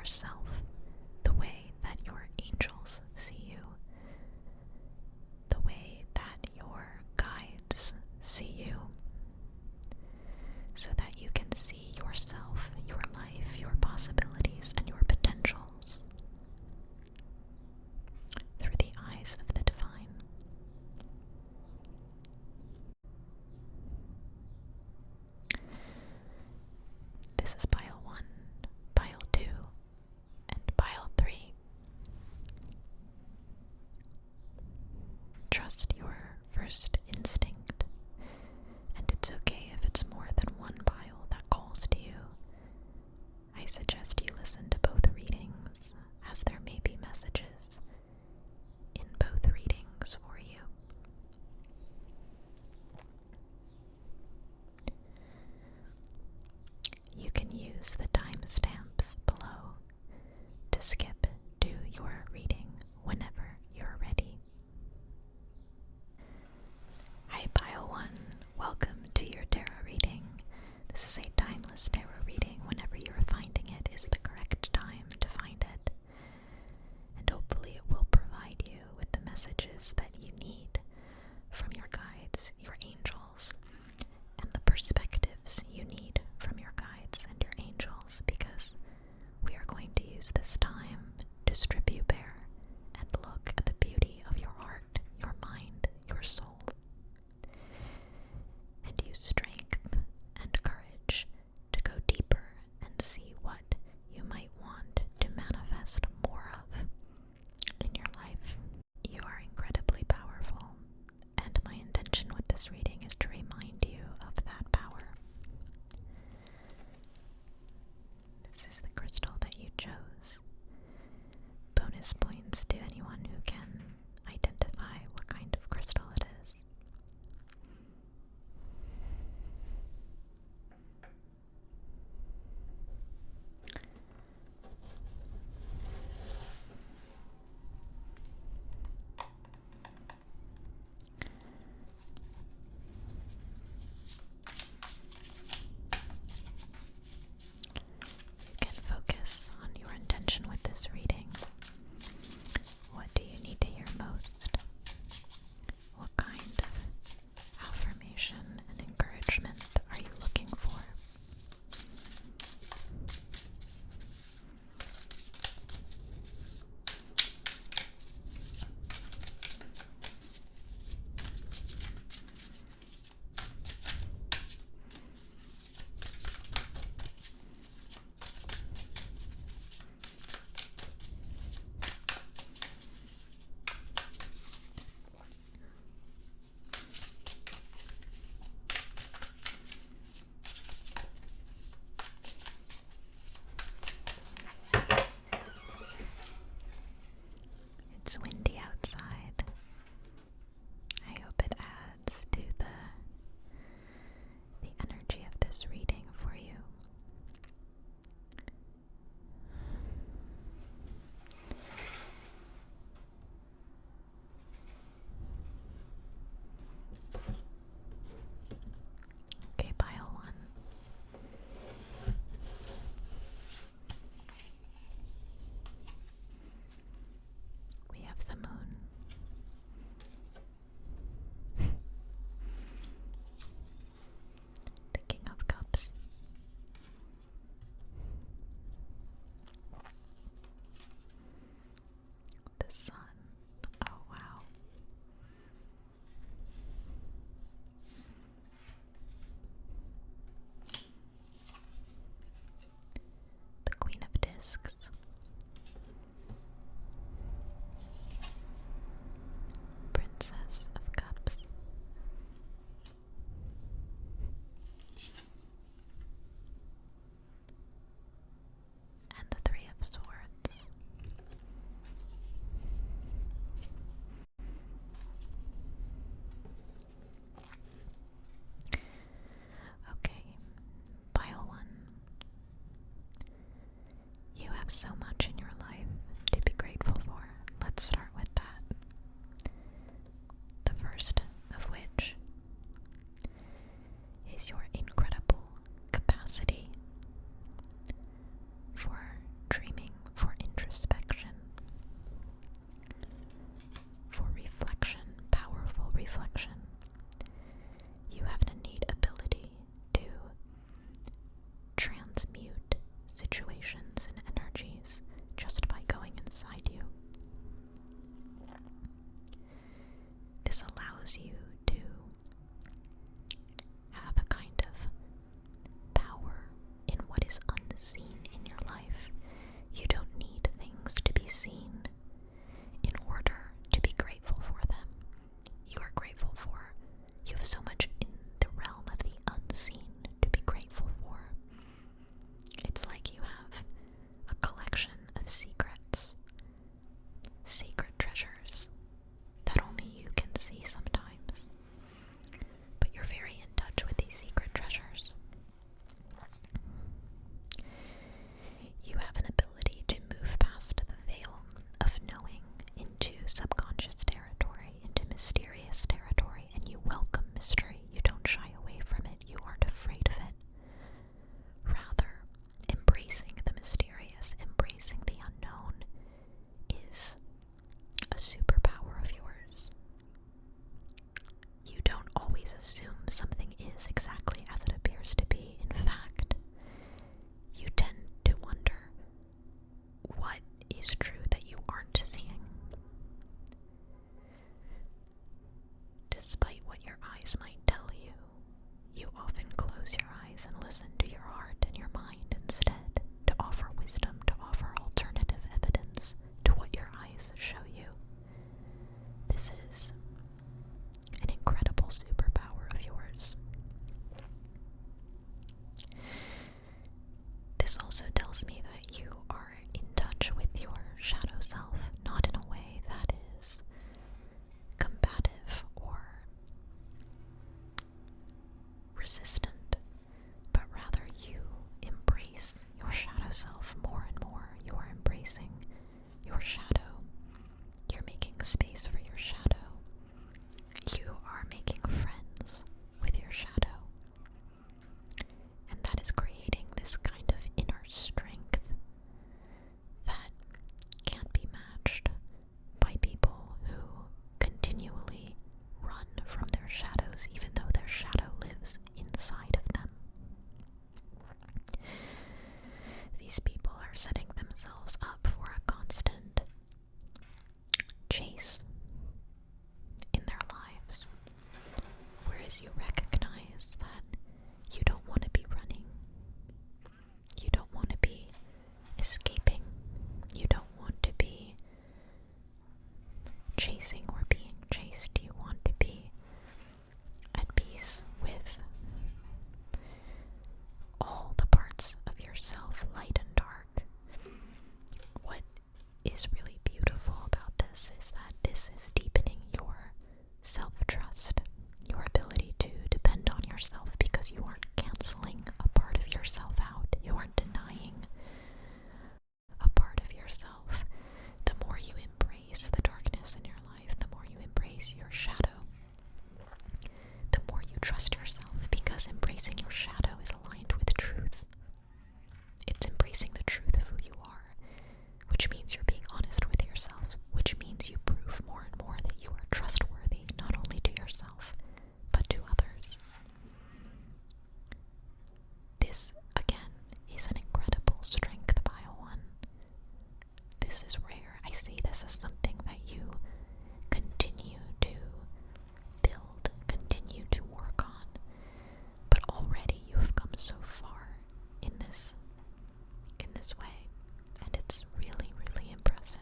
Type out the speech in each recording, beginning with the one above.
yourself the way that your angels see you, the way that your guides see you, so that you can see yourself, your life, your possibilities, and your potentials through the eyes of the divine. This is pile 1, pile 2, and pile 3. Trust your first instinct, and it's okay if it's more than one pile that calls to you. I suggest you listen to both readings, as there may be messages in both readings for you. You can use the timestamps below to skip to your reading whenever you're ready. Hi Pile 1, welcome to your tarot reading. This is a timeless tarot reading. Whenever you're finding it is the correct time to find it. And hopefully it will provide you with the messages that you need from your guides, your angels, and the perspectives you need from your guides and your angels, because we are going to use this time to strip you bare and look at the beauty of your heart, your mind, your soul, and use strength and courage to go deeper and see what you might want to manifest more of in your life. You are incredibly powerful, and my intention with this reading is to remind you of that power. This is the crystal that you chose. Bonus points to anyone who can identify what kind of crystal it is. You can focus on your intention with this reading. What do you need to hear most? What kind of affirmation and encouragement are you looking for? It's windy outside. I hope it adds to the energy of this reading for you. Okay, pile 1. We have the moon. The King of Cups. The sun. Oh wow. The Queen of Discs. Princess of Cups. And the Three of Swords. Okay, pile 1. You have so much in your life to be grateful for. Let's start with that. The first of which is your incredible capacity for dreaming are setting themselves up for a constant chase in their lives, whereas you recognize that you don't want to be running, you don't want to be escaping, you don't want to be chasing or being chased. You want to be at peace with all the parts of yourself, light and dark. What is really beautiful about this is that this is deepening your self-trust, your ability to depend on yourself, because you aren't canceling a part of yourself out. You aren't denying a part of yourself. The more you embrace the darkness in your life, the more you embrace your shadow, the more you trust yourself, because embracing your shadow is aligned with truth. It's embracing the truth of who you are, which means you're being honest with yourself, which means you prove more and more that you are trustworthy, not only to yourself, but to others. This, again, is an incredible strength, Pile 1. This is rare. I see this as something that you continue to build, continue to work on, but already you have come so far in this way, and it's really, really impressive.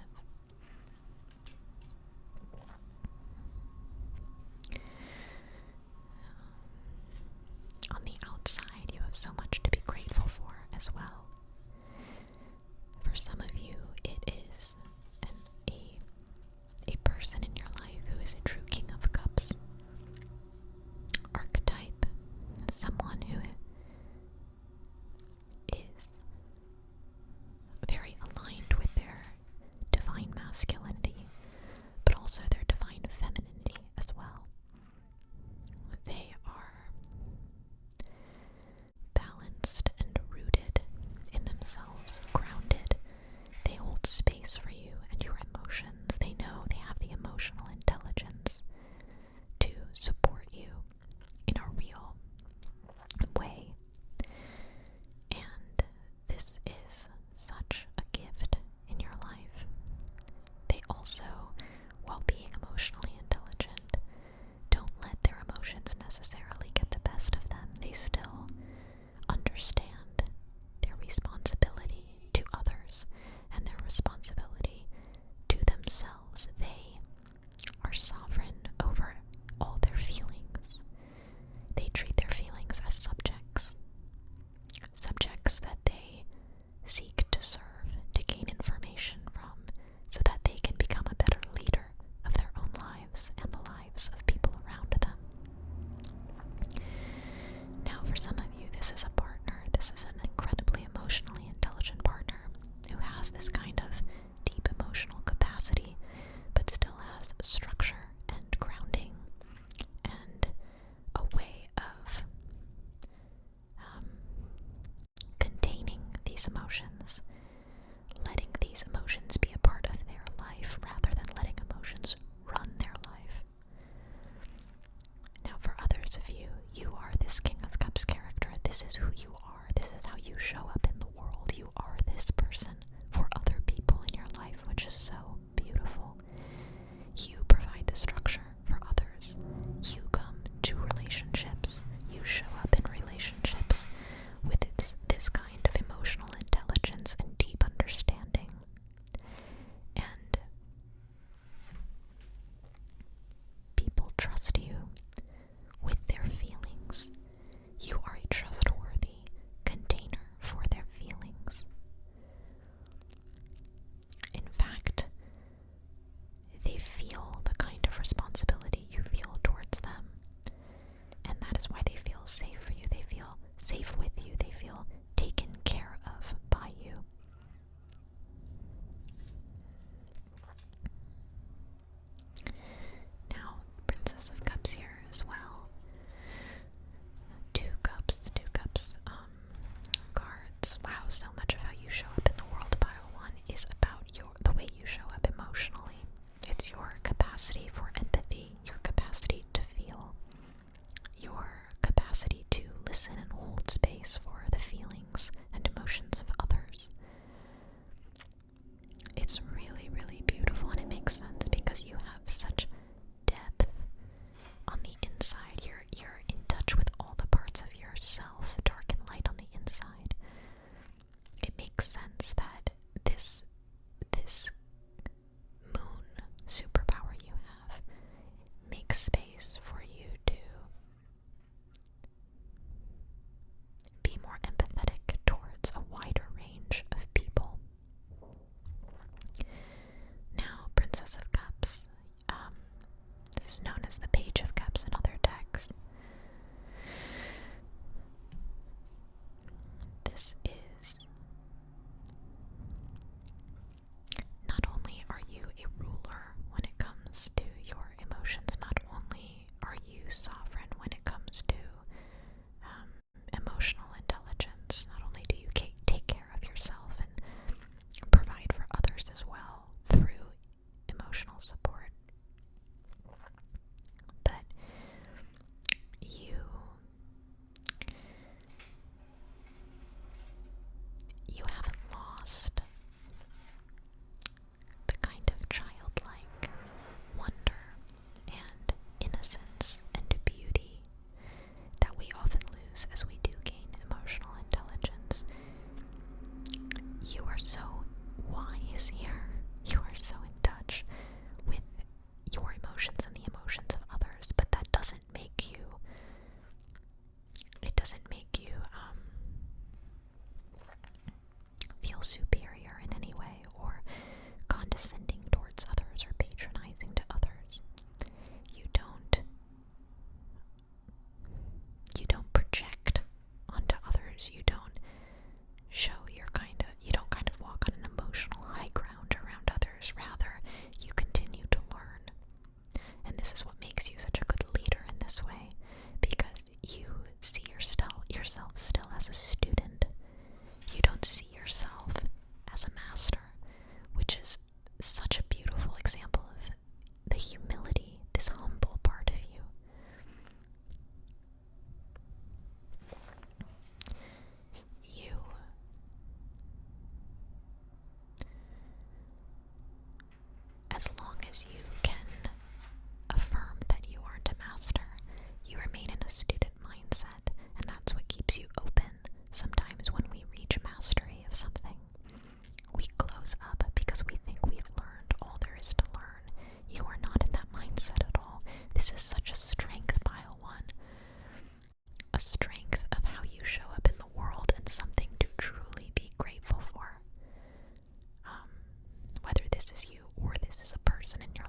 On the outside, you have so much to be grateful for as well. For some of you, it is a person in your life who is a true King of Cups archetype, someone who is very aligned with their divine masculinity, but also their divine femininity as well. They are balanced and rooted in themselves, grounded. They hold space for you and your emotions. They know they have the emotional intelligence to support you in a real way. And this is such a gift in your life. They also, while being emotionally intelligent, don't let their emotions necessarily get the best of them. They still understand their responsibility to others and their responsibility to themselves. They are sovereign over all their feelings. They treat their feelings as subjects that they seek to serve, to gain information from, so that they can become a better leader of their own lives and the lives of people around them. Now, for some of you, this is a partner. This is an incredibly emotionally intelligent partner who has this kind of deep emotional capacity, but still has structure and grounding and a way of containing these emotions, letting these emotions be a part of their life rather than letting emotions run their life. Now, for others of you, you are this King of Cups character. This is who you are. This is how you show up in the world. You are this person for other wise here. You are so in touch with your emotions and the emotions of others, but that doesn't make you, feel superior in any way, or condescending towards others, or patronizing to others. You don't project onto others. You don't walk on an emotional high ground around others. Rather, you continue to learn. And this is what makes you such a good leader in this way, because you see yourself still as a student. You don't see yourself as a master, which is such a beautiful example of the humility, this humble part of you. As long as you can affirm that you aren't a master, you remain in a student mindset, and that's what keeps you open. Sometimes when we reach mastery of something, we close up because we think we've learned all there is to learn. You are not in that mindset at all. This is such a strength, Pile 1. A strength of how you show up in the world, and something to truly be grateful for. Whether this is you or this is a person in your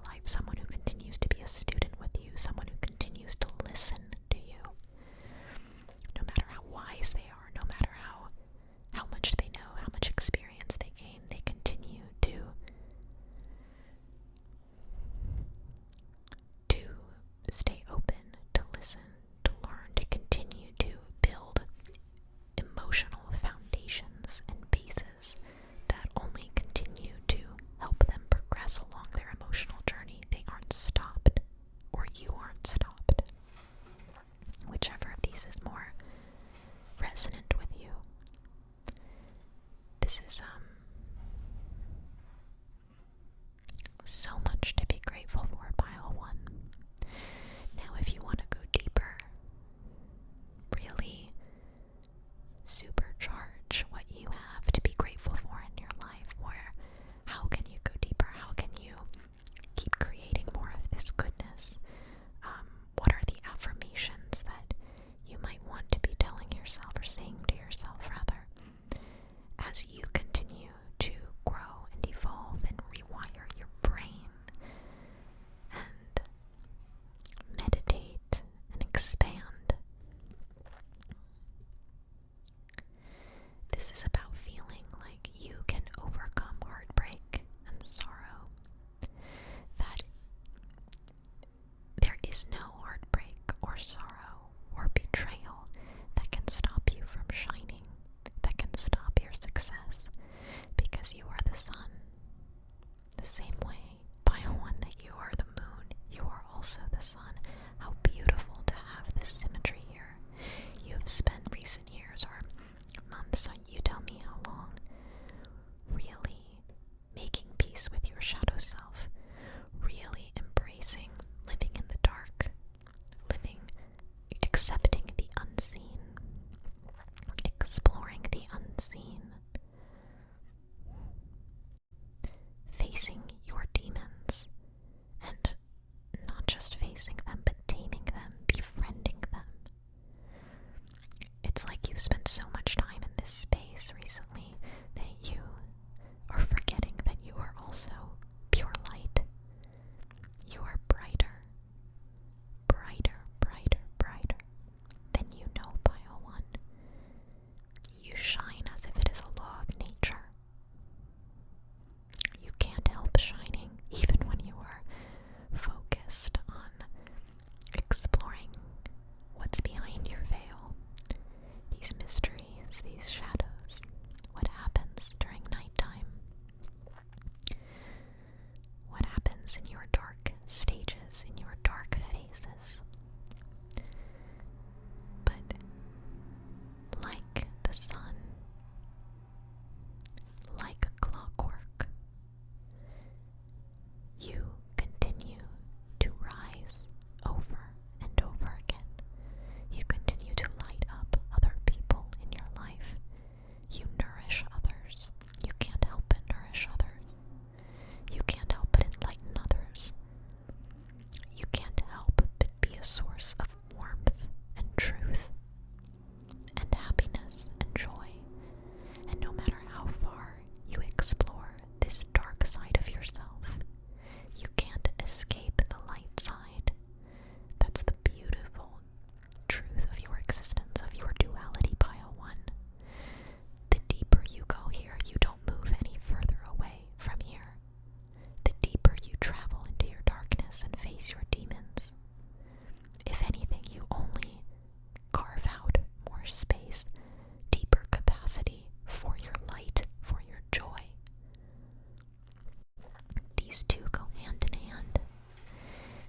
these two go hand in hand,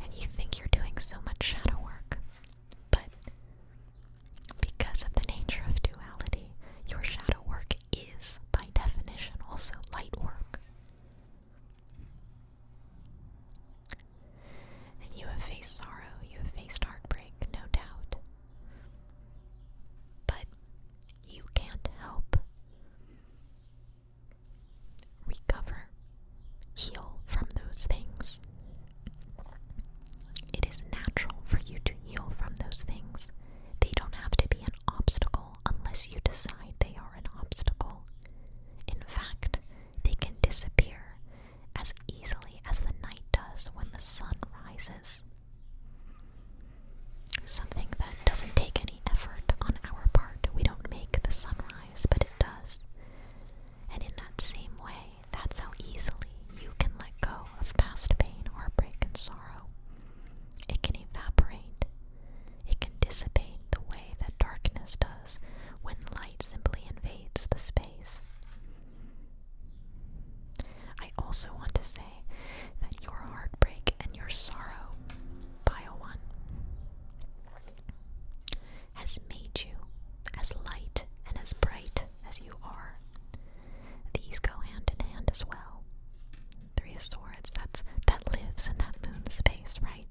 and you think you're doing so much shadow work, but because of the nature of duality, your shadow work is, by definition, also light work. And you have faced sorrow, you have faced heartbreak, no doubt. But you can't help recover, heal from those things. It is natural for you to heal from those things. They don't have to be an obstacle unless you decide they are an obstacle. In fact, they can disappear as easily as the night does when the sun rises. Something that doesn't take any effort on our part. We don't make the sun rise, but it does. And in that same way, that's how easily you can let go of past pain, heartbreak, and sorrow. It can evaporate. It can dissipate the way that darkness does when light simply invades the space. I also want to say that your heartbreak and your sorrow, Pile 1, has made you as light and as bright as you are. These go hand in hand as well. Three of Swords, that lives in that moon space, right?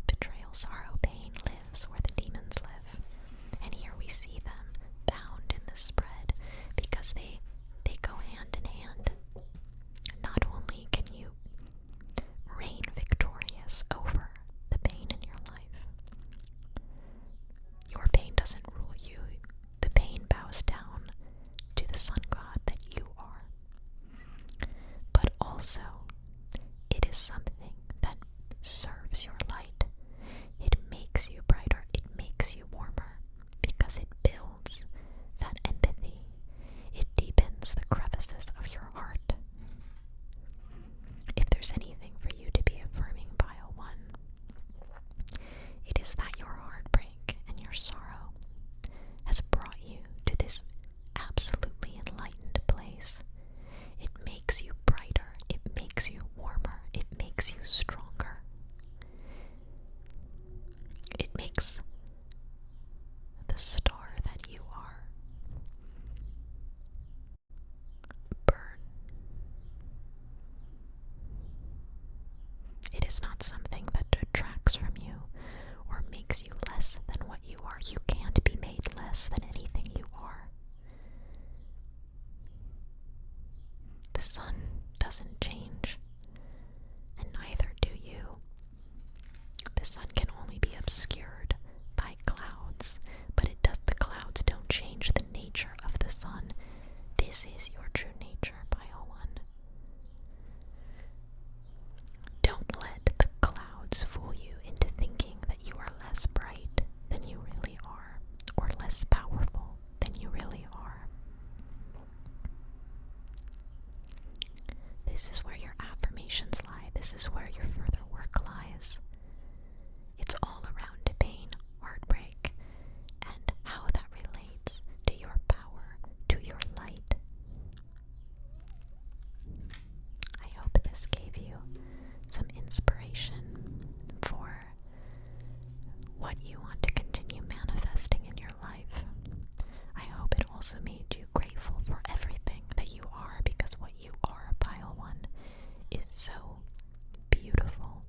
Betrayal, sorrow, pain lives where the demons live. And here we see them bound in this spread because they go hand in hand. Not only can you reign victorious over the pain in your life, your pain doesn't rule you. The pain bows down to the sun god that you are. But also, it is something that serves your light. It makes you brighter. It makes you warmer because it builds that empathy. It deepens the crevices of your heart. If there's anything for you to be affirming, Pile 1, it is that your heartbreak and your sorrow has brought you to this absolutely enlightened place. It makes you brighter. It makes you warmer. It makes you stronger. It makes the star that you are burn. It is not something that detracts from you or makes you less than what you are. You can't be made less than anything you are. The sun doesn't change, and neither do you. The sun can only be obscured by clouds, but the clouds don't change the nature of the sun. This is your true nature, Pile 1. Don't let the clouds fool you into thinking that you are less bright than you really are, or less powerful than you really are. This is where your affirmations lie. This is where your further work lies. It's all around pain, heartbreak, and how that relates to your power, to your light. I hope this gave you some inspiration for what you want to continue manifesting in your life. I hope it also made you grateful for everything that you are, because what you are, Pile 1, is so beautiful.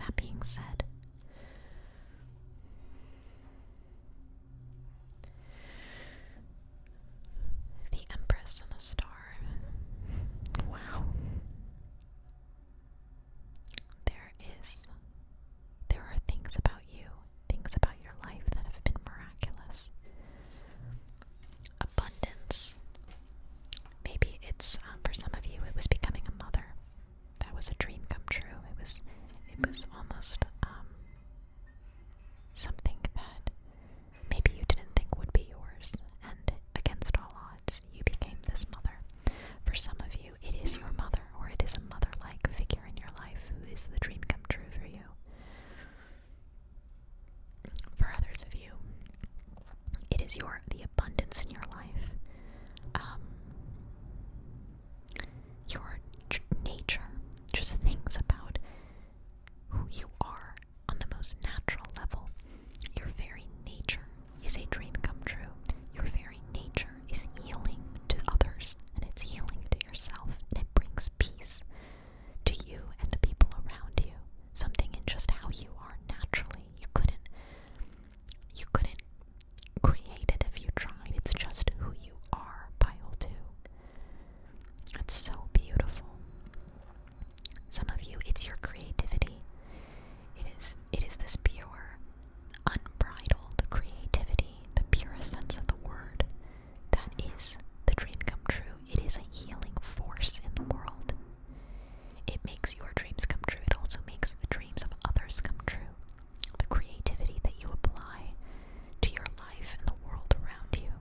That being said, the Empress and the Star. Wow. There are things about you, things about your life that have been miraculous. Abundance. Maybe it's, for some of you, it was becoming a mother. That was a dream come true. It was almost, something that maybe you didn't think would be yours, and against all odds, you became this mother. For some of you, it is your mother, or it is a mother-like figure in your life who is the dream come true for you. For others of you, it is the abundance in your life, your nature, just things about who you are on the most natural level. Your very nature is a dream come true. Your very nature is healing to others, and it's healing to yourself, and it brings peace to you and the people around you. Something in just how you are naturally. You couldn't create it if you tried. It's just who you are, pile 2. It's so beautiful. Some of you, it's your creativity. It is this pure, unbridled creativity, the purest sense of the word. That is the dream come true. It is a healing force in the world. It makes your dreams come true. It also makes the dreams of others come true. The creativity that you apply to your life and the world around you.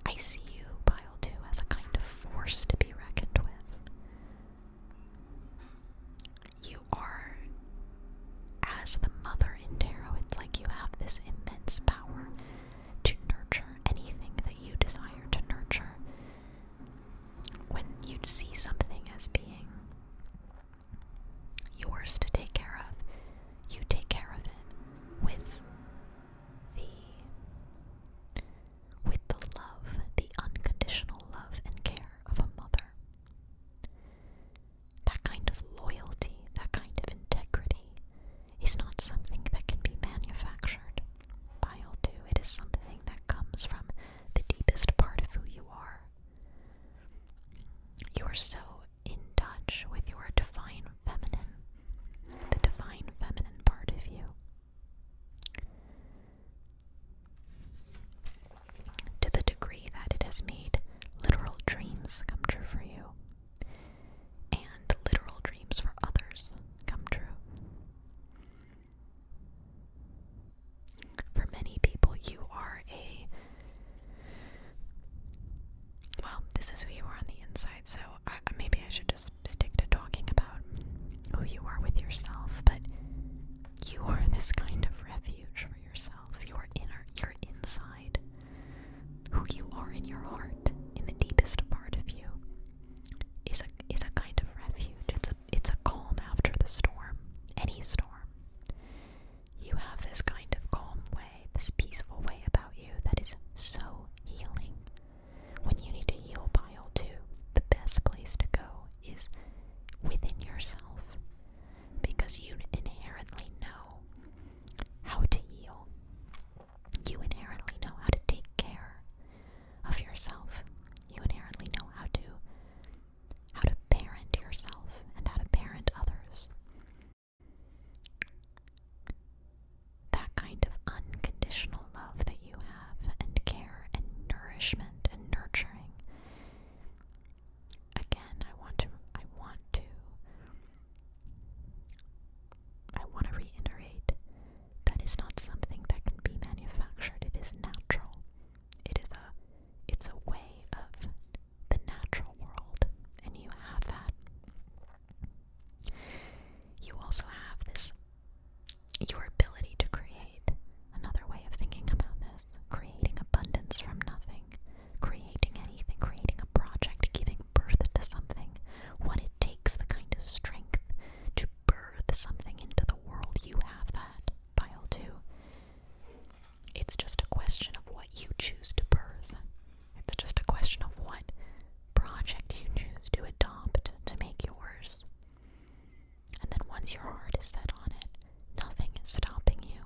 I see you, pile 2, as a kind of force to be reckoned with. You are, as the mother in tarot, it's like you have this immense power to nurture anything that you desire to nurture. When you see something as being yours to take care of, you take care of it with the love, the unconditional love and care of a mother. That kind of loyalty, that kind of integrity is not something that can be manufactured. Pile 2, it is something that comes from the deepest part of who you are. You are so in touch with your divine feminine, the divine feminine part of you. To the degree that it has made literal dreams come true for you, and literal dreams for others come true. For many people, you are well, this is who you are on the inside, so maybe I should just stick to talking about who you are with yourself, but you are this kind of refuge for yourself. Your inside, who you are in your heart, in the deepest part of you, is a kind of refuge. It's a calm after the storm, any storm. You have this kind of calm way, this peaceful way about you that is so healing. When you need to heal, pile 2, the best place to go is within yourself, because you inherently know how to heal. You inherently know how to take care of yourself. You inherently know how to parent yourself and how to parent others. That kind of unconditional love that you have, and care and nourishment and nurturing. Again, I want to reiterate, that is not something that can be manufactured. It is natural. It's a way of the natural world, and you have that. You also have your ability to create. Another way of thinking about this, creating abundance from nothing, creating anything, creating a project, giving birth to something. What it takes, the kind of strength to birth something into the world, you have that, pile 2. It's just a question of what you choose to birth. It's just a question of what project you choose to adopt to make yours. because your heart is set on it. Nothing is stopping you.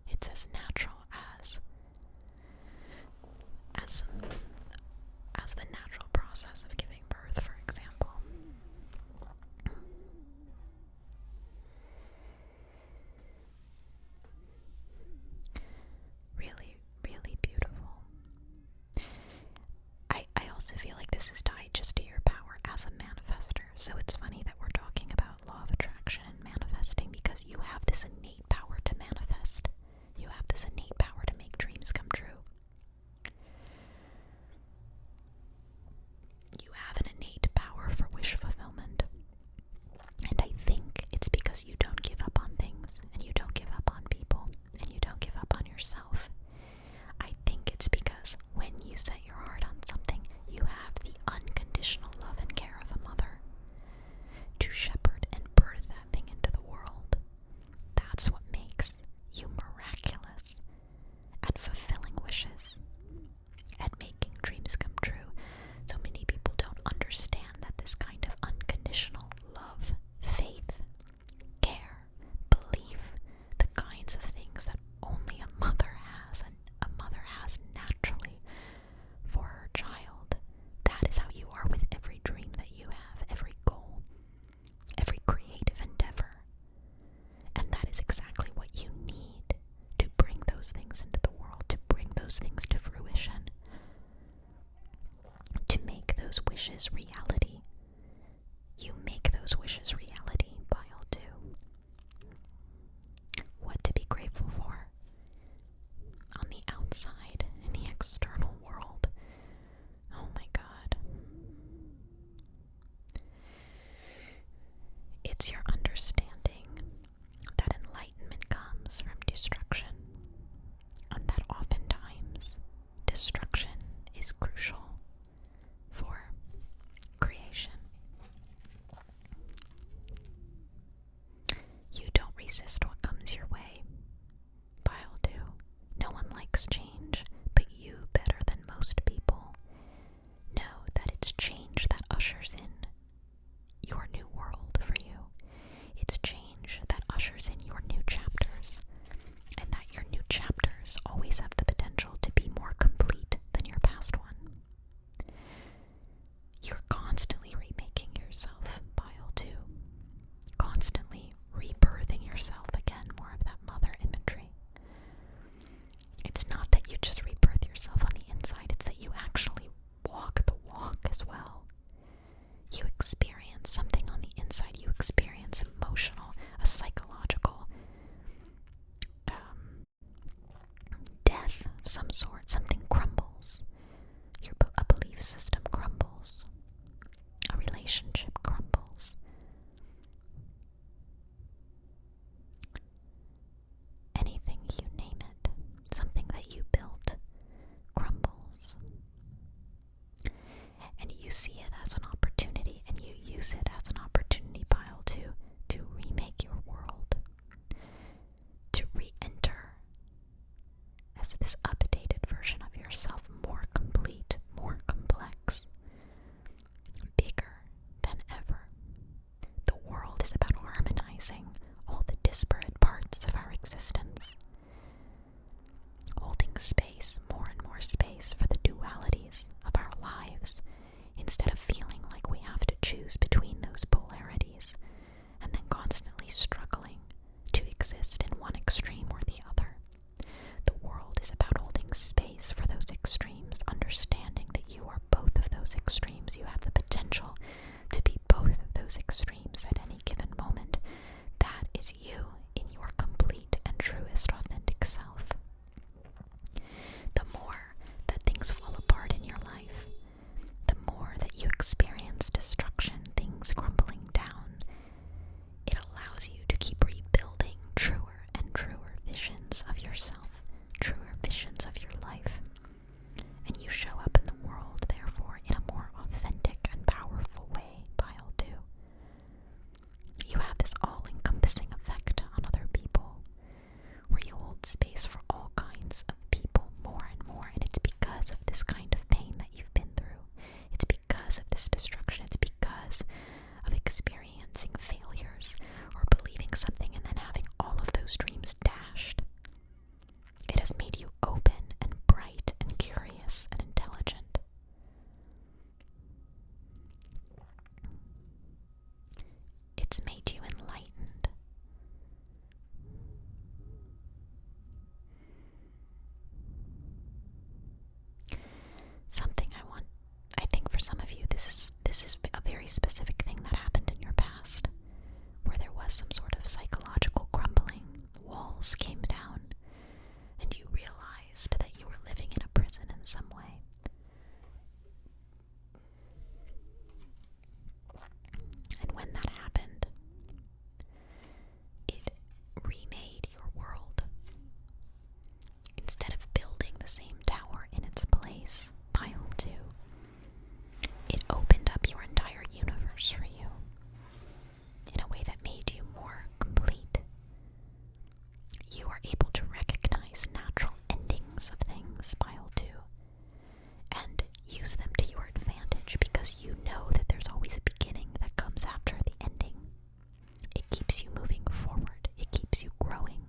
It's as natural as the natural process of giving birth, for example. Really, really beautiful. I also feel like this is tied just to your power as a manifester. So it's funny that we're talking about law of attraction and manifesting, because you have this innate power to manifest. You have this innate power to make dreams come true. You have an innate power for wish fulfillment. And I think it's because you don't give up on things, and you don't give up on people, and you don't give up on yourself. I think it's because when you set your heart on something, you have the unconditional love and care of a mother to shepherd and birth that thing into the world. That's what makes you miraculous at fulfilling wishes, at making dreams come true. So many people don't understand that this kind of unconditional love, faith, care, belief, the kinds of things that only a mother has, and a mother has naturally for her child. That is how you are with every dream that you have, every goal, every creative endeavor. And that is exactly what you need to bring those things into the world, to bring those things to fruition, to make those wishes reality. You make those wishes reality, pile 2. What to be grateful for on the outside, in the external world. Oh my God. It's your understanding that enlightenment comes from destruction, and that oftentimes destruction is crucial for creation. You don't resist what comes your way. Pile 2. No one likes change, but you, better than most people, know that it's change that ushers in your new world for you. It's change that ushers in your new chapters, and that your new chapters always have the potential to be more complete than your past one. You're constantly remaking yourself, pile 2. Constantly rebirthing yourself again. dreaming something and then having all of those dreams dashed. It has made you open and bright and curious and intelligent. It's made you enlightened. Something I think for some of you, this is a very specific thing that happened in your past, where there was some sort of psychological crumbling, walls came down, and you realized that you were living in a prison in some way. And when that happened, it remade your world. Instead of building the same tower in its place, pile 2, it opened up your entire universe for you in a way that made you more complete. You are able to recognize natural endings of things, pile 2, and use them to your advantage because you know that there's always a beginning that comes after the ending. It keeps you moving forward. It keeps you growing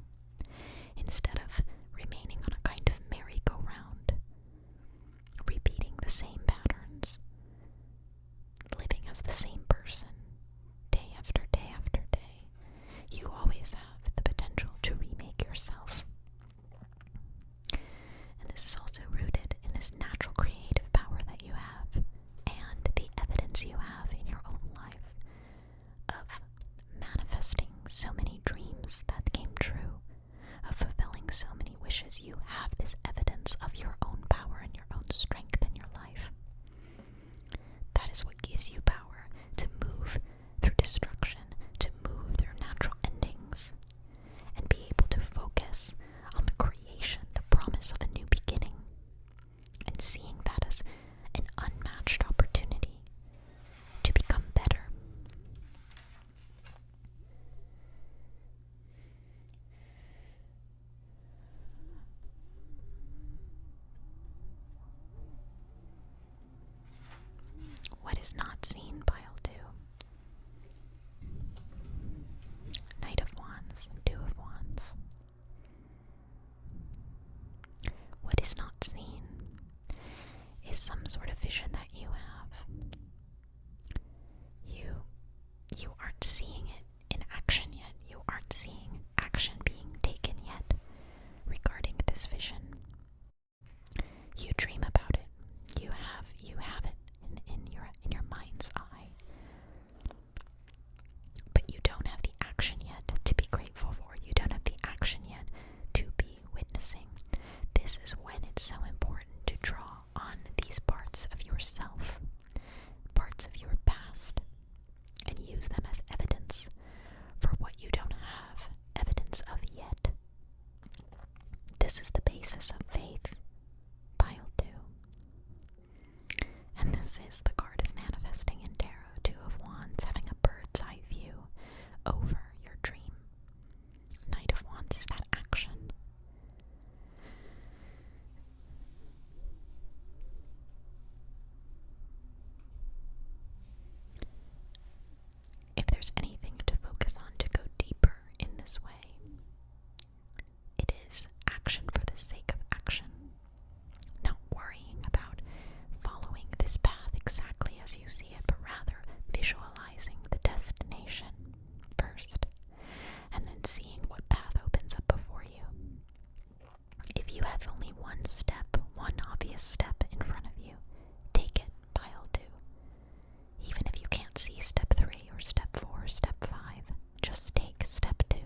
instead of remaining on a kind of merry-go-round, repeating the same patterns, living as the same person, day after day after day. You always have the potential to remake yourself. And this is also rooted in this natural creative power that you have and the evidence you have in your own life of manifesting so many dreams that came true, of fulfilling so many wishes. You have this evidence of your own power and your own strength in your life. That is what gives you power to move through destruction, to move through natural endings, and be able to focus on the creation, the promise of a new beginning, and seeing that as an unmatched opportunity to become better. What is not seen, pile 2? Knight of Wands, 2 of Wands. What is not seen is some sort of vision that you have. You aren't seeing it in action yet. You aren't seeing action being taken yet regarding this vision. You dream about it. You have it in your mind's eye. But you don't have the action yet to be grateful for. You don't have the action yet to be witnessing. This is when it's so important to draw on these parts of yourself, parts of your past, and use them as evidence for what you don't have evidence of yet. This is the basis of faith, pile 2. And this is the card of manifesting in tarot, 2 of Wands, having a bird's eye view over your dream. Knight of Wands is that action. If there's anything to focus on to go deeper in this way, it is action for the sake of action. Not worrying about following this path exactly as you see it, but rather visualizing the destination first, and then seeing what path opens up before you. If you have only one step, one obvious step in front of you, take it, pile 2. Even if you can't see step 3 or step 4 or step 5, just take step 2.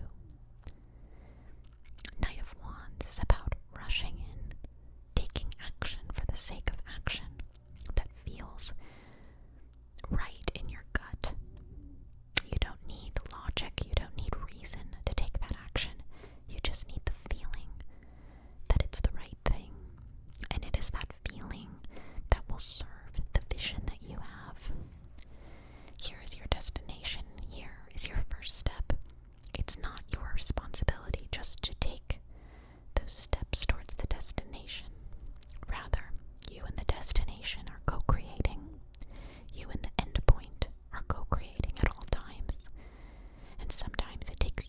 Knight of Wands is about rushing in, taking action for the sake of action that feels right in your gut. You don't need logic, you don't need reason to take that action. You just need the feeling that it's the right thing. And it is that feeling that will serve the vision that you have. Here is your destination. Here is your first step. It's not your responsibility just to take those steps towards the destination. Rather, you and the destination are co-creating. You and the end point are co-creating at all times. And sometimes it takes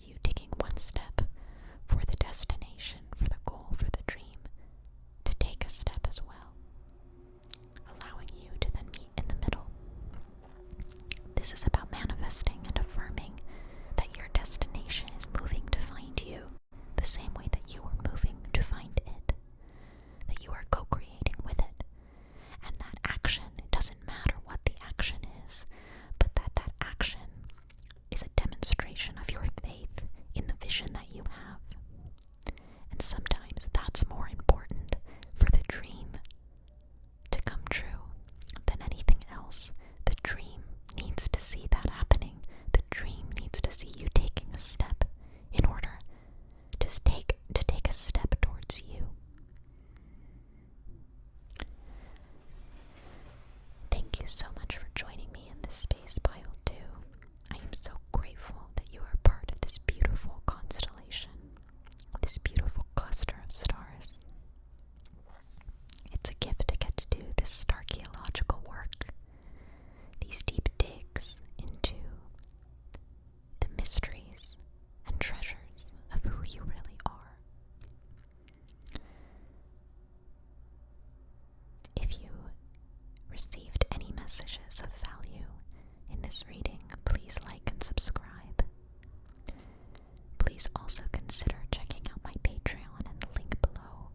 please also consider checking out my Patreon in the link below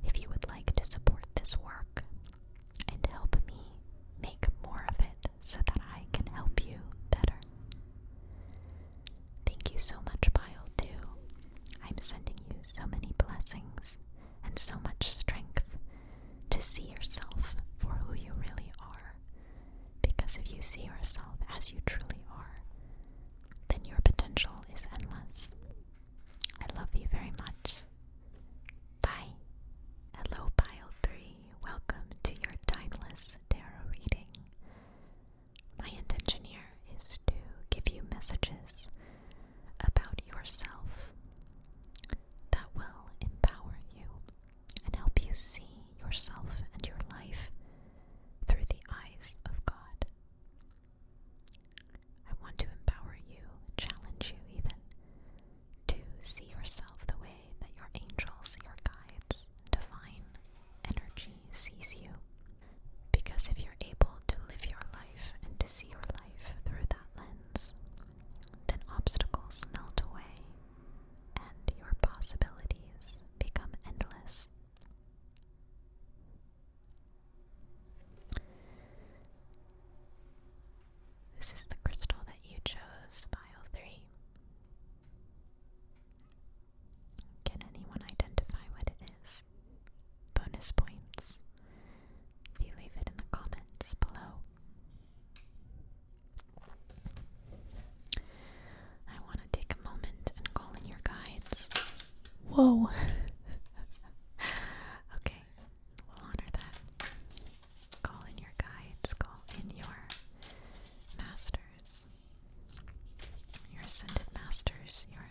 if you would like to support this work and help me make more of it so that I can help you better. Thank you so much, Pile 2. I'm sending you so many blessings and so much strength to see yourself for who you really are. Because if you see yourself as you truly are, then your potential is endless. I love you very much. Bye. Hello, Pile 3. Welcome to your timeless tarot reading. My intention here is to give you messages about yourself that will empower you and help you see yourself and your life through the eyes of God. I want to empower you, challenge you even, to see yourself the way that your angels, your guides, divine energy sees you. Because if you're able to live your life and to see your life through that lens, then obstacles melt away and your possibilities become endless. This is the crystal that you chose, Pile 3. Can anyone identify what it is? Bonus points if you leave it in the comments below. I want to take a moment and call in your guides. Whoa! Okay, we'll honor that. Call in your guides, call in your masters, your ascended masters, your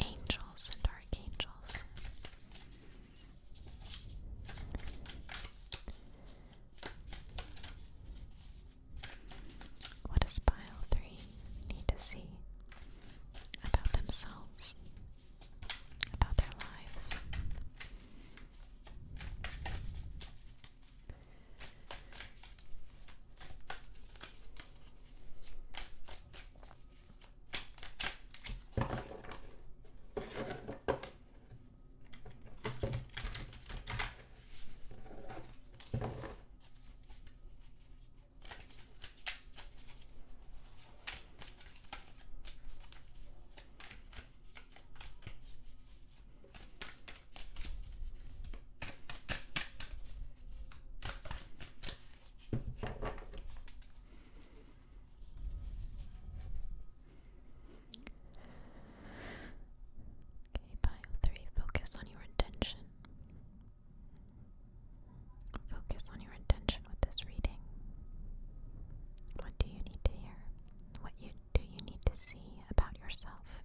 angels and archangels. What does Pile 3 need to see about themselves, about their lives? Pile 3, focus on your intention. Focus on your intention with this reading. What do you need to hear? What do you need to see about yourself?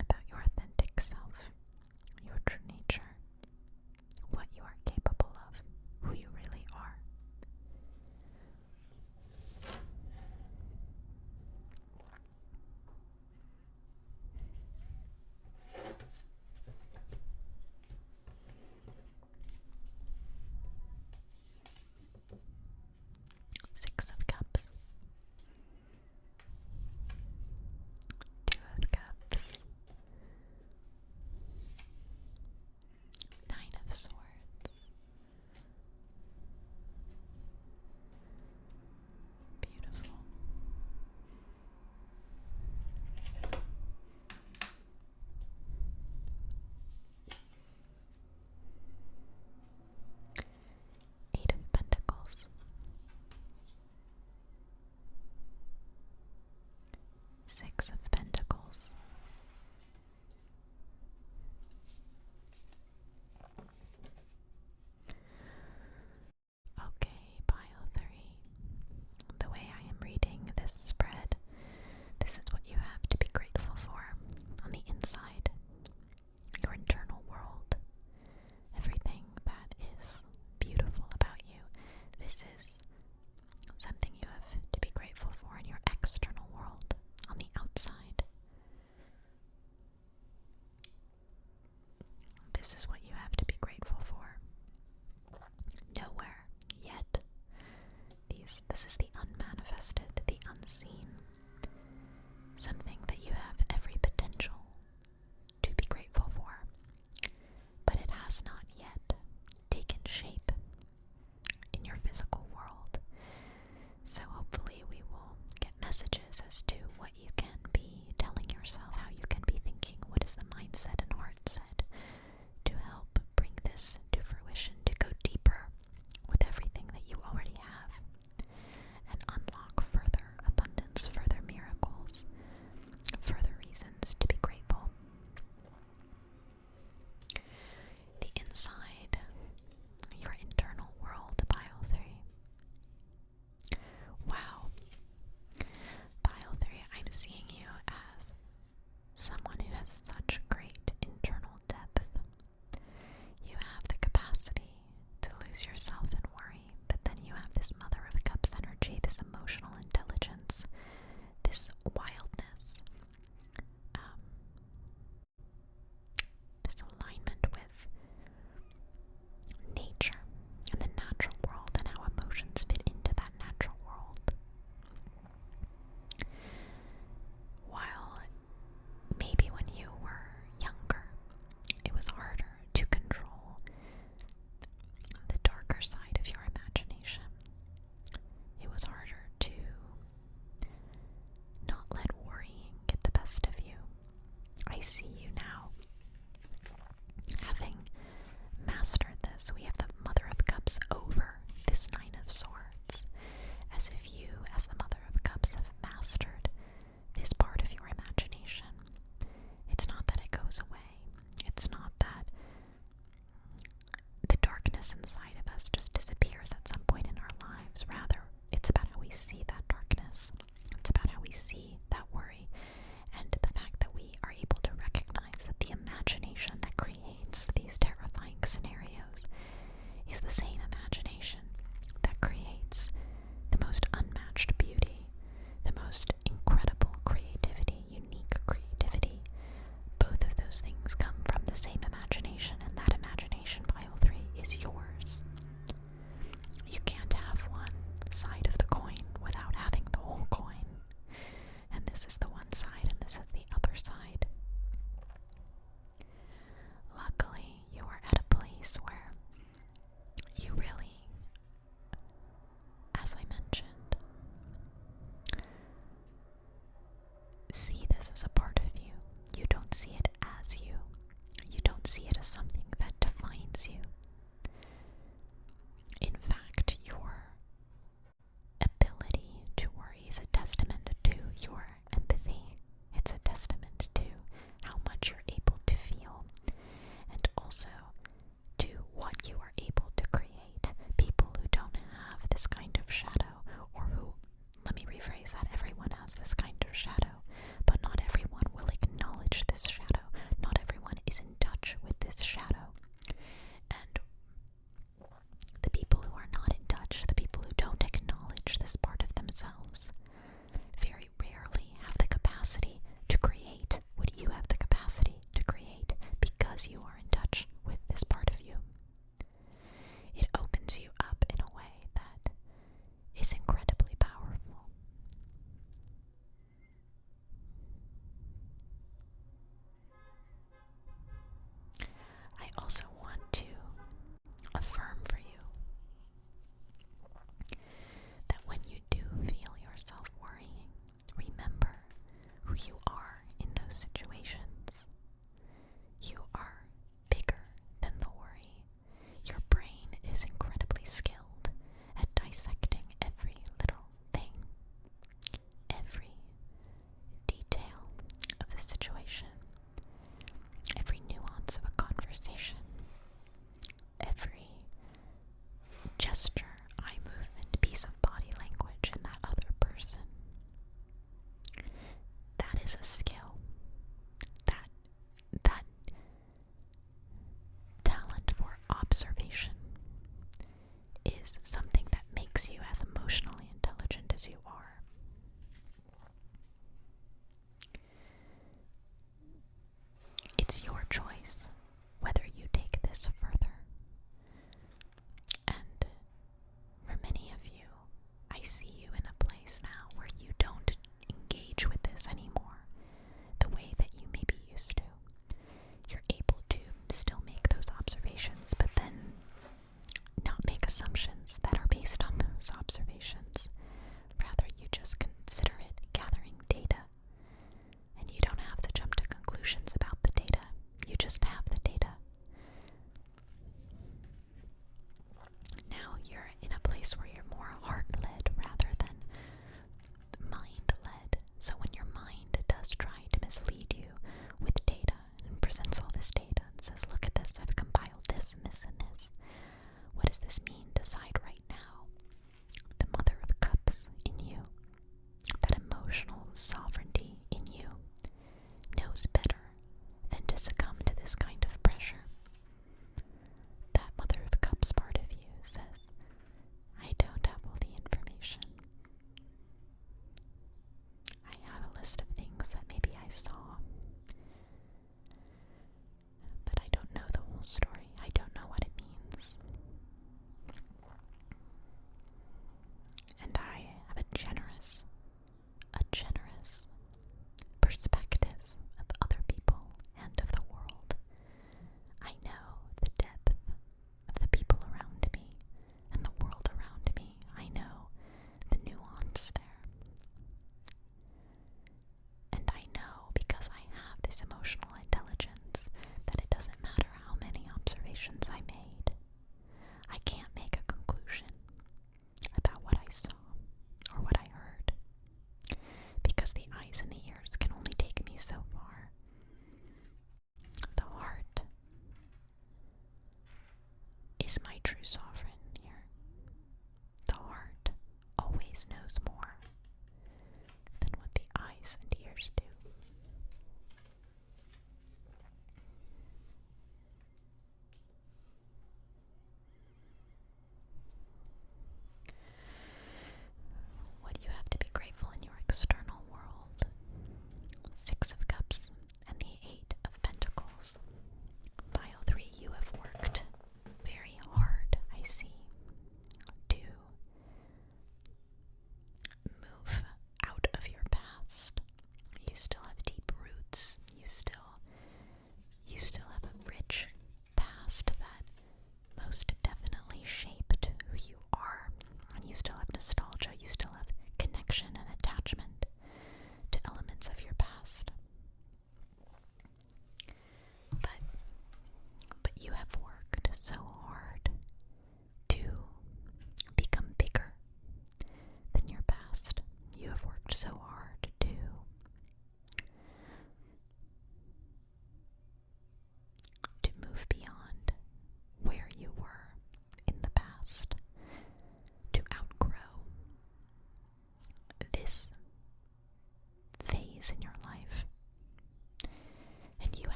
About your authentic self, your true nature, what you are capable of, who you really are. Six of Cups, Two of Cups, Nine of Swords. Beautiful. Eight of Pentacles, Six of Pentacles, okay, Pile 3. The way I am reading this spread, this is what you have to be grateful for on the inside, your internal world, everything that is beautiful about you. This is something you have to be grateful for in your external world, on the outside. This is what you have to be grateful for. Nowhere yet. This is the unmanifested, the unseen. Something that you have every potential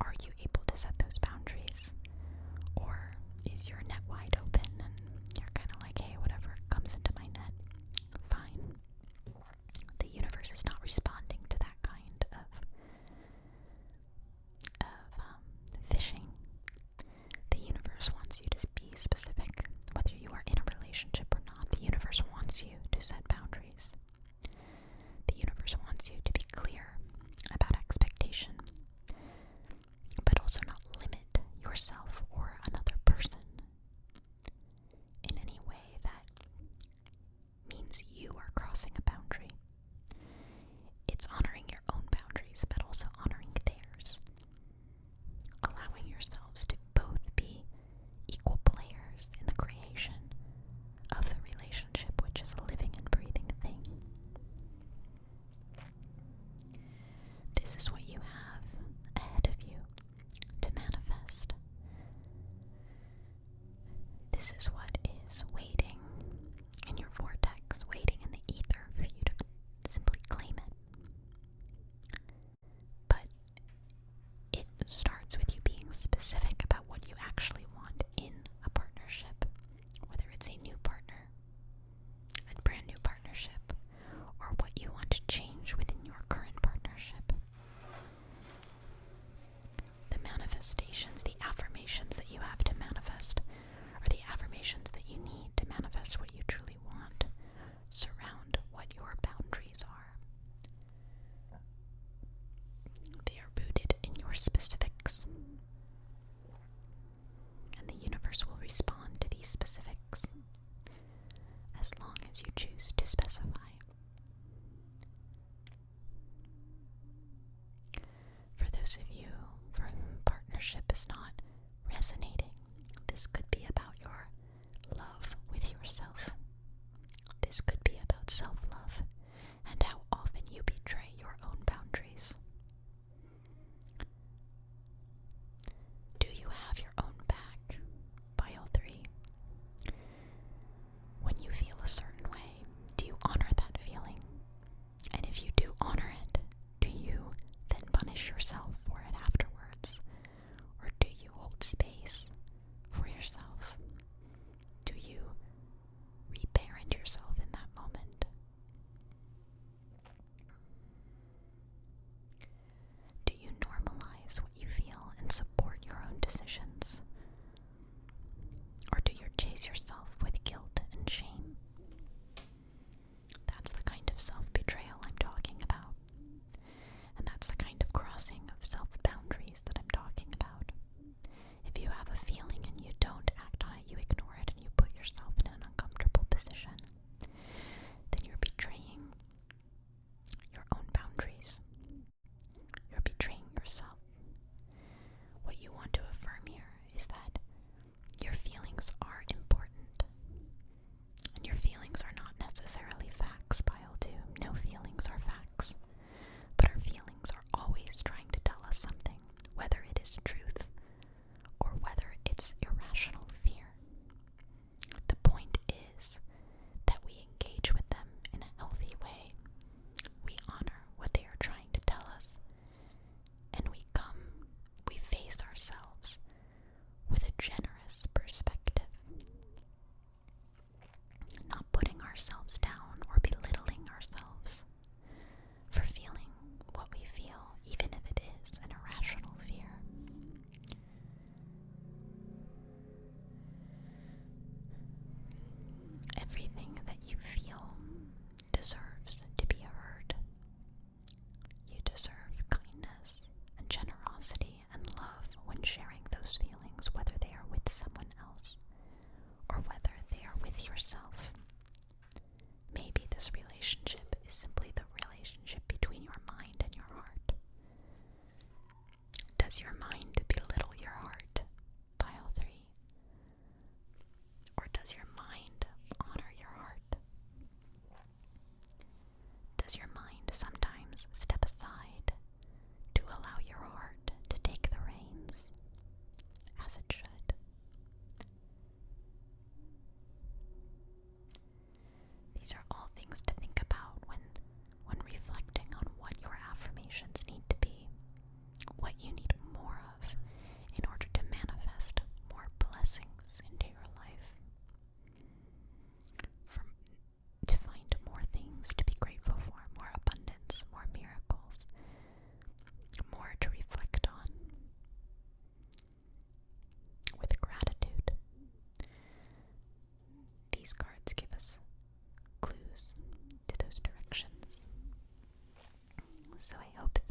are you able to set those boundaries? Or is your net wide open and you're kind of like, hey, whatever comes into my net, fine. The universe is not responding to that kind of fishing. The universe wants you to be specific, whether you are in a relationship or not. The universe wants you to set boundaries. The universe wants you to be clear about expectation, but also not limit yourself or another person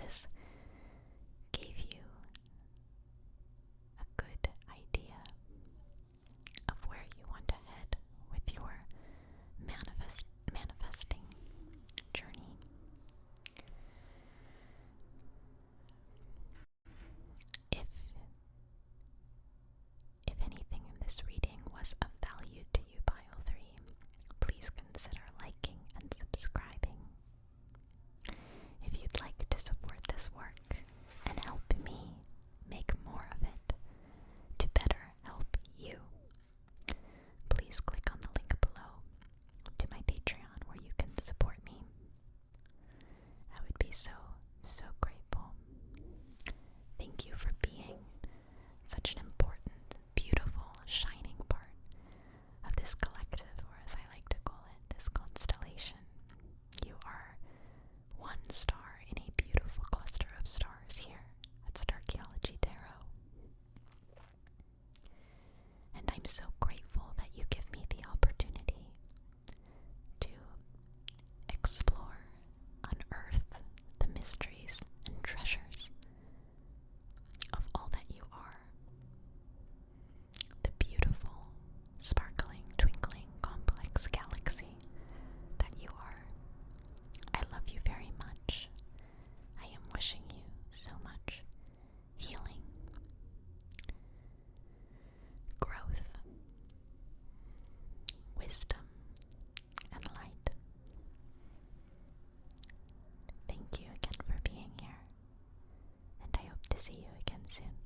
this gave you a good idea of where you want to head with your manifesting journey. If anything in this reading was of value to you, Pile 3, please consider liking and subscribing. If you'd like to support this work and help me make more of it to better help you, please click on the link below to my Patreon where you can support me. I would be so, so grateful. Thank you for being such an important, beautiful, shining part of this collective, or as I like to call it, this constellation. You are one star in a beautiful cluster of stars here at Starchaeology Tarot. And I'm so grateful that you give me the opportunity to explore, unearth the mysteries and treasures of all that you are. The beautiful, sparkling, twinkling, complex galaxy that you are. I love you very much. I am wishing you so much healing, growth, wisdom, and light. Thank you again for being here, and I hope to see you again soon.